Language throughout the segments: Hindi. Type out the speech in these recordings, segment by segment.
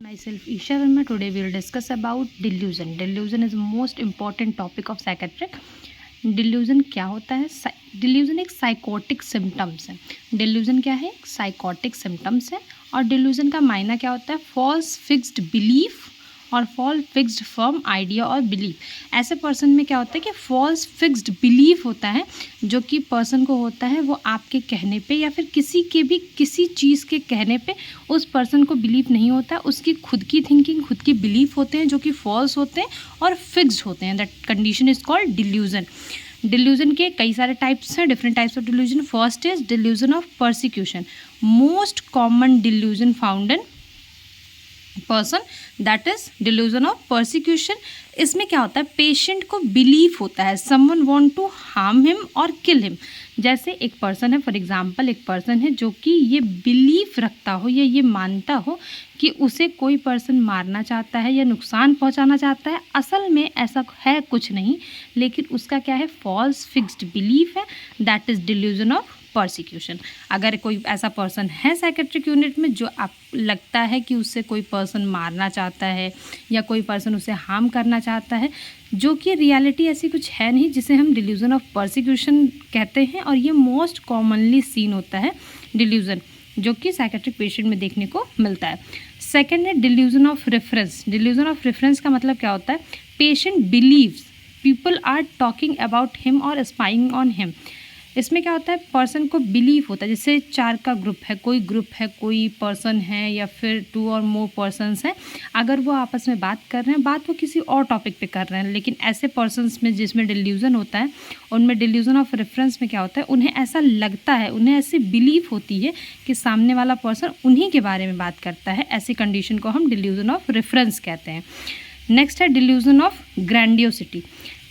Myself Isha Verma. Today we will discuss about delusion. Delusion is most important topic of psychiatric. Delusion क्या होता है? डिल्यूज़न एक साइकोटिक सिम्टम्स है. डिल्यूज़न क्या है? साइकोटिक सिम्टम्स है. और डिल्यूज़न का मायना क्या होता है? फॉल्स फिक्स्ड बिलीफ और फॉल्स फिक्स्ड फर्म आइडिया और बिलीफ. ऐसे पर्सन में क्या होता है कि फॉल्स फिक्स्ड बिलीफ होता है, जो कि पर्सन को होता है वो आपके कहने पे या फिर किसी चीज़ के कहने पे उस पर्सन को बिलीव नहीं होता. उसकी खुद की थिंकिंग, खुद की बिलीफ होते हैं जो कि फॉल्स होते हैं और फिक्स्ड होते हैं. That condition is called delusion. Delusion के कई सारे टाइप्स हैं, different types of delusion. First is delusion of persecution. Most common delusion found in person, that is delusion of persecution. इसमें क्या होता है? पेशेंट को बिलीफ होता है someone want to harm him और किल हिम. जैसे एक पर्सन है, फॉर एग्जांपल एक पर्सन है जो कि ये बिलीफ रखता हो या ये मानता हो कि उसे कोई पर्सन मारना चाहता है या नुकसान पहुंचाना चाहता है. असल में ऐसा है कुछ नहीं, लेकिन उसका क्या है? फॉल्स फिक्स्ड बिलीफ है. That is delusion of persecution. अगर कोई ऐसा पर्सन है साइकेट्रिक यूनिट में जो आप लगता है कि उससे कोई पर्सन मारना चाहता है या कोई पर्सन उसे हार्म करना चाहता है, जो कि रियलिटी ऐसी कुछ है नहीं, जिसे हम डिल्यूजन ऑफ परसिक्यूशन कहते हैं. और ये मोस्ट कॉमनली सीन होता है डिल्यूजन, जो कि साइकेट्रिक पेशेंट में देखने को मिलता है. सेकेंड है delusion of reference. Delusion of reference का मतलब क्या होता है? Patient believes people are talking about him और स्पाइंग ऑन हिम. इसमें क्या होता है? पर्सन को बिलीव होता है. जैसे 4 का ग्रुप है, कोई पर्सन है या फिर 2 और मोर पर्सन्स हैं. अगर वो आपस में बात कर रहे हैं, बात वो किसी और टॉपिक पे कर रहे हैं, लेकिन ऐसे पर्सन्स में जिसमें डिल्यूजन होता है, उनमें डिल्यूजन ऑफ रेफरेंस में क्या होता है? उन्हें ऐसा लगता है, उन्हें ऐसी बिलीव होती है कि सामने वाला पर्सन उन्हीं के बारे में बात करता है. ऐसी कंडीशन को हम डिल्यूजन ऑफ रेफरेंस कहते हैं. नेक्स्ट है delusion of grandiosity.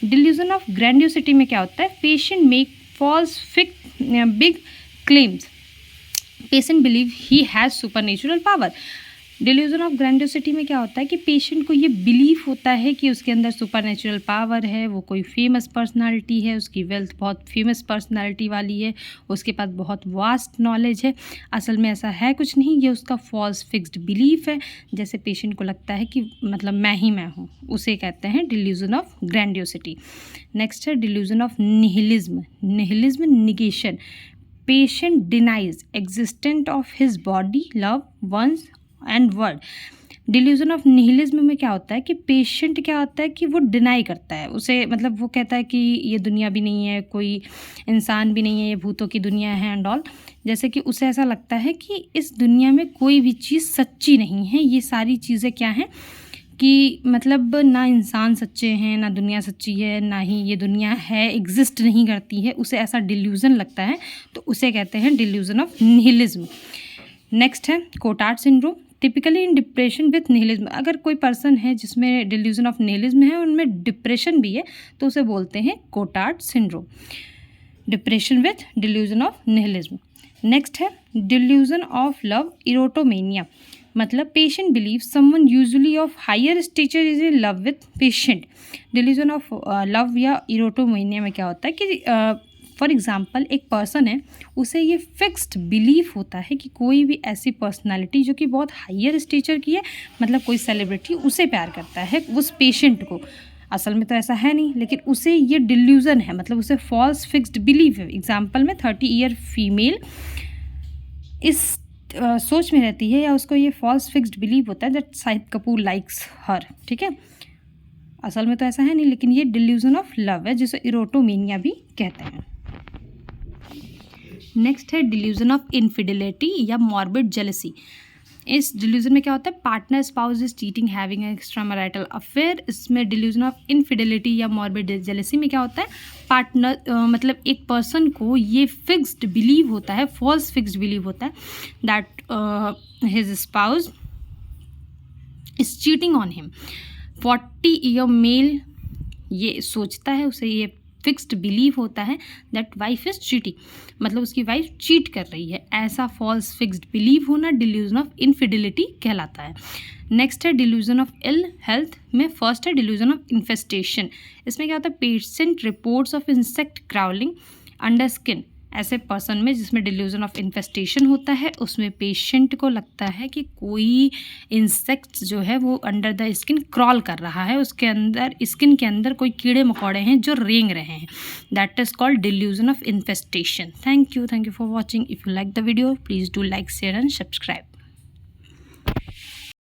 Delusion of grandiosity में क्या होता है? Patient make false big claims. Patient believe he has supernatural power. Delusion of grandiosity में क्या होता है कि पेशेंट को ये बिलीफ होता है कि उसके अंदर सुपर नेचुरल पावर है, वो कोई फेमस पर्सनालिटी है, उसकी वेल्थ बहुत फेमस पर्सनालिटी वाली है, उसके पास बहुत वास्ट नॉलेज है. असल में ऐसा है कुछ नहीं, ये उसका फॉल्स फिक्स्ड बिलीफ है. जैसे पेशेंट को लगता है कि मतलब मैं ही मैं हूँ, उसे कहते हैं डिल्यूजन ऑफ ग्रैंडियोसिटी. नेक्स्ट है delusion of nihilism. Nihilism negation. Patient denies existent of his body, loved ones and world. Delusion of nihilism में क्या होता है कि पेशेंट क्या होता है कि वो डिनाई करता है, उसे मतलब वो कहता है कि ये दुनिया भी नहीं है, कोई इंसान भी नहीं है, ये भूतों की दुनिया है एंड ऑल. जैसे कि उसे ऐसा लगता है कि इस दुनिया में कोई भी चीज़ सच्ची नहीं है. ये सारी चीज़ें क्या हैं कि मतलब ना इंसान सच्चे हैं, ना दुनिया सच्ची है, ना ही ये दुनिया है, एग्जिस्ट नहीं करती है. उसे ऐसा डिल्यूजन लगता है, तो उसे कहते हैं डिल्यूजन ऑफ निहिलिज्म. नेक्स्ट है Cotard syndrome. Typically in depression with nihilism. अगर कोई पर्सन है जिसमें डिल्यूजन ऑफ निहिलिज्म है, उनमें डिप्रेशन भी है, तो उसे बोलते हैं Cotard syndrome. Depression with delusion of nihilism. Next है डिल्यूजन ऑफ लव इरोटोमेनिया. मतलब patient believe someone usually of higher stature is in love with patient. Delusion of love या इरोटोमेनिया में क्या होता है कि फॉर एग्ज़ाम्पल एक पर्सन है, उसे ये फिक्स्ड बिलीफ होता है कि कोई भी ऐसी पर्सनालिटी जो कि बहुत हायर स्टेचर की है, मतलब कोई सेलिब्रिटी, उसे प्यार करता है उस पेशेंट को. असल में तो ऐसा है नहीं, लेकिन उसे ये डिल्यूज़न है, मतलब उसे फॉल्स फिक्स्ड बिलीफ है. एग्जाम्पल में 30 ईयर फीमेल इस सोच में रहती है या उसको ये फॉल्स फिक्स्ड बिलीव होता है दैट शाहिद कपूर लाइक्स हर. ठीक है, असल में तो ऐसा है नहीं, लेकिन ये डिल्यूजन ऑफ लव है, जिसे इरोटोमेनिया भी कहते हैं. नेक्स्ट है डिल्यूजन ऑफ इनफिडेलिटी या मॉर्बिड जेलसी. इस डिल्यूजन में क्या होता है? Partner spouse is cheating, having extra marital affair. इसमें डिल्यूजन ऑफ इनफिडेलिटी या मॉर्बिड जेलसी में क्या होता है? पार्टनर मतलब एक पर्सन को ये फिक्स्ड बिलीव होता है, फॉल्स फिक्स्ड बिलीव होता है that his spouse is cheating on him. 40 year male ये सोचता है, उसे ये फिक्स्ड बिलीव होता है दैट वाइफ इज चीटिंग, मतलब उसकी वाइफ चीट कर रही है. ऐसा फॉल्स फिक्स्ड बिलीव होना डिल्यूजन ऑफ इनफिडिलिटी कहलाता है. नेक्स्ट है डिल्यूजन ऑफ इल हेल्थ में फर्स्ट है डिल्यूजन ऑफ इन्फेस्टेशन. इसमें क्या होता है? Patient reports of insect crawling under skin ऐसे पर्सन में जिसमें डिल्यूजन ऑफ इन्फेस्टेशन होता है, उसमें पेशेंट को लगता है कि कोई इंसेक्ट्स जो है वो अंडर द स्किन क्रॉल कर रहा है, उसके अंदर स्किन के अंदर कोई कीड़े मकोड़े हैं जो रेंग रहे हैं. That is called delusion of infestation. Thank you for watching. If you like the video, please do like, share and subscribe.